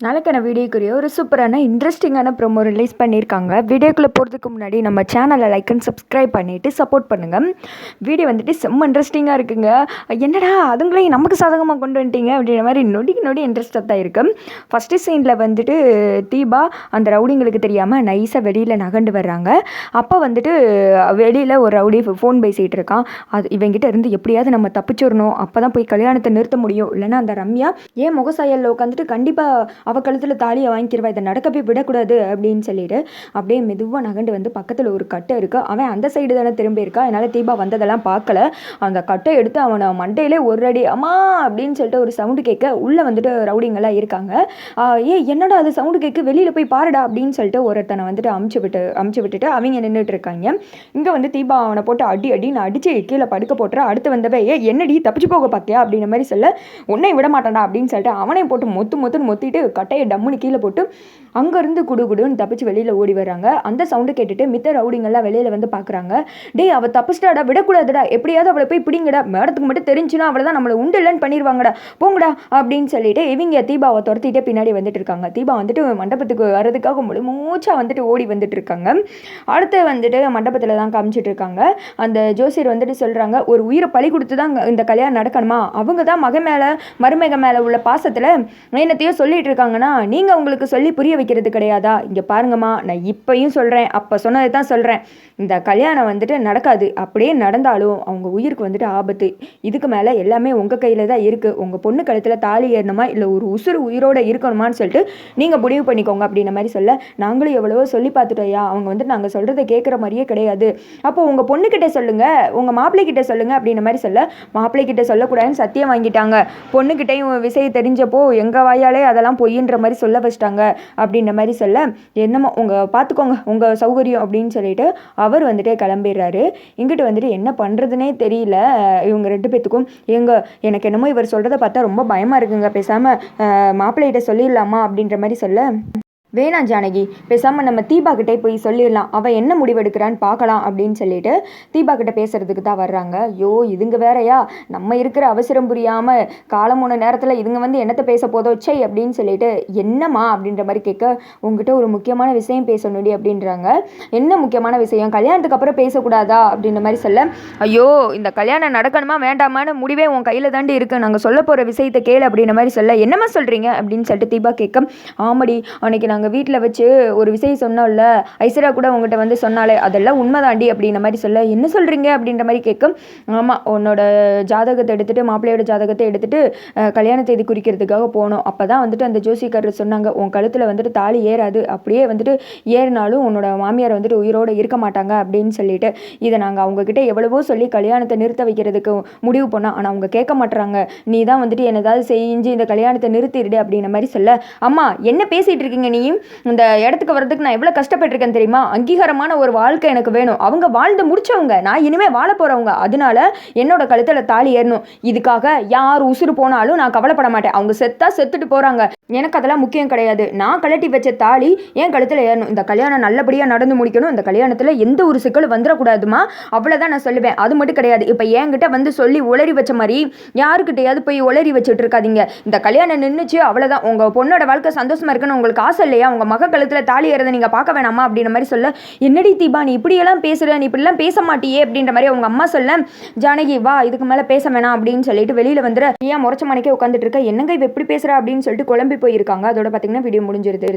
நாளைக்கான வீடியோக்குரிய ஒரு சூப்பரான இன்ட்ரெஸ்டிங்கான ப்ரோமோ ரிலீஸ் பண்ணியிருக்காங்க. வீடியோக்குள்ளே போகிறதுக்கு முன்னாடி நம்ம சேனலை லைக் அண்ட் சப்ஸ்கிரைப் பண்ணிவிட்டு சப்போர்ட் பண்ணுங்கள். வீடியோ வந்துட்டு செம்ம இன்ட்ரெஸ்டிங்காக இருக்குங்க. என்னடா அதுங்களையும் நமக்கு சாதகமாக கொண்டு வந்துட்டீங்க அப்படின்ற மாதிரி நொடி இன்ட்ரெஸ்டாக தான் இருக்குது. ஃபஸ்ட்டு சீனில் வந்துட்டு தீபா அந்த ரவுடிங்களுக்கு தெரியாமல் நைஸாக வெளியில் நகண்டு வர்றாங்க. அப்போ வந்துட்டு வெளியில் ஒரு ரவுடி ஃபோன் பேசிகிட்டு இருக்கான். அது இவங்கிட்ட இருந்து எப்படியாவது நம்ம தப்பிச்சிடணும், அப்போ தான் போய் கல்யாணத்தை நிறுத்த முடியும், இல்லைன்னா அந்த ரம்யா ஏன் முகசாயலில் உட்காந்துட்டு கண்டிப்பாக அவள் கழுத்தில் தாலியை வாங்கிக்கிறவா, இதை நடக்கவே விடக்கூடாது அப்படின்னு சொல்லிட்டு அப்படியே மெதுவாக நகண்டு வந்து பக்கத்தில் ஒரு கட்டை இருக்குது. அவன் அந்த சைடு தானே திரும்பி இருக்கா. அதனால் தீபா வந்ததெல்லாம் பார்க்கல. அந்த கட்டை எடுத்து அவனை மண்டையிலே ஒரு அடி அம்மா அப்படின்னு சொல்லிட்டு ஒரு சவுண்டு கேட்க உள்ளே வந்துட்டு ரவுடிங்கெல்லாம் இருக்காங்க. என்னடா அது சவுண்டு கேட்க, வெளியில் போய் பாருடா அப்படின்னு சொல்லிட்டு ஒருத்தனை வந்துட்டு அமுச்சு விட்டுட்டு அவங்க நின்றுட்டு இருக்காங்க. இங்கே வந்து தீபா அவனை போட்டு அடின்னு அடித்து கீழே படுக்க போட்டுற. அடுத்து வந்தவே என்னடி தப்பிச்சு போக பார்த்தியா அப்படின்ற மாதிரி சொல்ல, உன்னை விட மாட்டான்டா அப்படின்னு சொல்லிட்டு அவனையும் போட்டு மொத்துன்னு மொத்திட்டு கட்டையை டம்முன்னு கீழே போட்டு அங்கேருந்து குடுன்னு தப்பிச்சு வெளியில் ஓடி வராங்க. அந்த சவுண்டு கேட்டுட்டு மித்த ரவுடிங்கெல்லாம் வெளியில் வந்து பார்க்குறாங்க. டேய் அவள் தப்பிச்சிட்டாடா, விடக்கூடாதுடா, எப்படியாவது அவளை போய் பிடிங்கடா, மேடத்துக்கு மட்டும் தெரிஞ்சுன்னா அவளை தான் நம்மளை உண்டு இல்லைன்னு பண்ணிடுவாங்கடா, போங்கடா அப்படின்னு சொல்லிட்டு இவங்க தீபாவை துரத்திட்டே பின்னாடி வந்துட்டு இருக்காங்க. தீபா வந்துட்டு மண்டபத்துக்கு வர்றதுக்காக மூச்சா வந்துட்டு ஓடி வந்துட்டு இருக்காங்க. அடுத்து வந்துட்டு மண்டபத்தில் தான் காமிச்சிட்டு இருக்காங்க. அந்த ஜோசியர் வந்துட்டு சொல்கிறாங்க, ஒரு உயிரை பழி கொடுத்து தான் இந்த கல்யாணம் நடக்கணுமா, அவங்க தான் மருமக மேலே உள்ள பாசத்தில் என்னத்தையோ சொல்லிட்டு இருக்காங்கன்னா நீங்கள் உங்களுக்கு சொல்லி புரிய வைக்கிறது கிடையாதா? இங்கே பாருங்கம்மா, நான் இப்பையும் சொல்கிறேன், அப்போ சொன்னதை தான் சொல்கிறேன், இந்த கல்யாணம் வந்துட்டு நடக்காது. அப்படியே நடந்தாலும் அவங்க உயிருக்கு வந்துட்டு ஆபத்து. இதுக்கு மேலே எல்லாமே உங்கள் கையில் தான் இருக்குது. உங்கள் பொண்ணு கழுத்தில் தாலி ஏறணுமா இல்லை ஒரு உயிரோடு இருக்கணுமான்னு சொல்லிட்டு நீங்கள் முடிவு பண்ணிக்கோங்க அப்படின்ற மாதிரி சொல்ல, நாங்களும் எவ்வளவோ சொல்லி பார்த்துட்டோயா, அவங்க வந்துட்டு நாங்கள் சொல்கிறத கேட்குற மாதிரியே கிடையாது. அப்போ உங்கள் பொண்ணுக்கிட்ட சொல்லுங்கள், உங்கள் மாப்பிள்ளைக்கிட்ட சொல்லுங்கள் அப்படின்ற மாதிரி சொல்ல, மாப்பிள்ளைக்கிட்ட சொல்லக்கூடாதுன்னு சத்தியம் வாங்கிட்டாங்க. பொண்ணுக்கிட்டையும் விஷயம் தெரிஞ்சப்போ எங்கள் வாயாலே அதெல்லாம் பொய்ன்ற மாதிரி சொல்ல வச்சிட்டாங்க அப்படின்ற மாதிரி சொல்ல, என்னமோ உங்கள் பார்த்துக்கோங்க உங்கள் சௌகரியம் அப்படின்னு சொல்லிட்டு அவர் வந்துட்டு கிளம்பிடுறாரு. இங்கிட்டு வந்துட்டு என்ன பண்ணுறதுனே தெரியல இவங்க ரெண்டு பேத்துக்கும். எனக்கு என்னமோ இவர் சொல்கிறத பார்த்தா ரொம்ப பயமாக இருக்குங்க, பேசாமல் மாப்பிள்ளைகிட்ட சொல்லிடலாமா அப்படின்ற மாதிரி சொல்ல, வேணாம் ஜானகி, பேசாமல் நம்ம தீபா கிட்டே போய் சொல்லிடலாம், அவள் என்ன முடிவெடுக்கிறான்னு பார்க்கலாம் அப்படின்னு சொல்லிட்டு தீபா கிட்ட பேசுறதுக்கு தான் வர்றாங்க. ஐயோ இதுங்க வேறையா, நம்ம இருக்கிற அவசரம் புரியாமல் காலம் போன நேரத்தில் இதுங்க வந்து என்னத்தை பேச போதோ சை அப்படின்னு சொல்லிட்டு, என்னம்மா அப்படின்ற மாதிரி கேட்க, உங்ககிட்ட ஒரு முக்கியமான விஷயம் பேசணுடி அப்படின்றாங்க. என்ன முக்கியமான விஷயம், கல்யாணத்துக்கு அப்புறம் பேசக்கூடாதா அப்படின்ற மாதிரி சொல்ல, ஐயோ இந்த கல்யாணம் நடக்கணுமா வேண்டாமான்னு முடிவே உன் கையில் தாண்டி இருக்கு, நாங்கள் சொல்ல போகிற விஷயத்தை கேளு அப்படின்ற மாதிரி சொல்ல, என்னம்மா சொல்கிறீங்க அப்படின்னு சொல்லிட்டு தீபா கேட்க, ஆமாடி அன்னைக்கு நாங்கள் வீட்டில் வச்சு ஒரு விஷயம் சொன்னோம்ல, ஐஸ்வர்யா கூட உங்கள்கிட்ட வந்து சொன்னாலே அதெல்லாம் உண்மைதாண்டி அப்படின்ற மாதிரி சொல்ல, என்ன சொல்கிறீங்க அப்படின்ற மாதிரி கேட்கும். ஆமாம், உன்னோட ஜாதகத்தை எடுத்துகிட்டு மாப்பிள்ளையோட ஜாதகத்தை எடுத்துகிட்டு கல்யாண தேதி குறிக்கிறதுக்காக போனோம். அப்போ தான் வந்துட்டு அந்த ஜோசிக்காரர் சொன்னாங்க, உன் கழுத்தில் வந்துட்டு தாலி ஏறாது, அப்படியே வந்துட்டு ஏறினாலும் உன்னோட மாமியார் வந்துட்டு உயிரோடு இருக்க மாட்டாங்க அப்படின்னு சொல்லிட்டு, இதை நாங்கள் அவங்கக்கிட்ட எவ்வளவோ சொல்லி கல்யாணத்தை நிறுத்த வைக்கிறதுக்கு முடிவு பண்ணோம், ஆனால் அவங்க கேட்க மாட்டுறாங்க, நீ தான் வந்துட்டு என்ன ஏதாவது செஞ்சு இந்த கல்யாணத்தை நிறுத்திடு அப்படின்ற மாதிரி சொல்ல, அம்மா என்ன பேசிகிட்டு இருக்கீங்க, நீ இந்த இடத்துக்கு வர்றதுக்கு நான் எவ்வளோ கஷ்டப்பட்டிருக்கேன் தெரியுமா, அங்கீகாரமான ஒரு வாழ்க்கை எனக்கு வேணும், அவங்க வாழ்ந்து முடிச்சவங்க, நான் இனிமேல் வாழ போகிறவங்க, அதனால என்னோட கழுத்தில் தாலி ஏறணும், இதுக்காக யார் உசுறு போனாலும் நான் கவலைப்பட மாட்டேன், அவங்க செத்துட்டு போகிறாங்க, எனக்கு அதெல்லாம் முக்கியம் கிடையாது, நான் கழட்டி வச்ச தாலி என் கழுத்தில் ஏறணும், இந்த கல்யாணம் நல்லபடியாக நடந்து முடிக்கணும், இந்த கல்யாணத்தில் எந்த ஒரு சிக்கலும் வந்துடக்கூடாதுமா, அவ்வளோதான் நான் சொல்லுவேன், அது மட்டும் கிடையாது, இப்போ என்கிட்ட வந்து சொல்லி உளறி வச்ச மாதிரி யாருக்கிட்டையாவது போய் உளறி வச்சுட்டு இருக்காதீங்க, இந்த கல்யாணம் நின்றுச்சு அவ்வளோதான், உங்கள் பொண்ணோட வாழ்க்கை சந்தோஷமா இருக்குன்னு உங்களுக்கு ஆசை இல்லையா, உங்கள் மக கழுத்தில் தாலி ஏறதை நீங்கள் பார்க்க வேணாமா அப்படின்ற மாதிரி சொல்ல, என்னடி தீபா நீ இப்படியெல்லாம் பேசுகிற, நீ இப்படிலாம் பேச மாட்டியே அப்படின்ற மாதிரி அவங்க அம்மா சொல்ல, ஜானகி வா இதுக்கு மேலே பேச வேணாம் அப்படின்னு சொல்லிட்டு வெளியில் வந்துட, ஏன் முறைச்ச மணிக்கே உட்காந்துட்டு இருக்க, என்னங்க இவ எப்படி பேசுகிறா அப்படின்னு சொல்லிட்டு குழம்பி போயிருக்காங்க. அதோட பார்த்தீங்கன்னா வீடியோ முடிஞ்சிருது.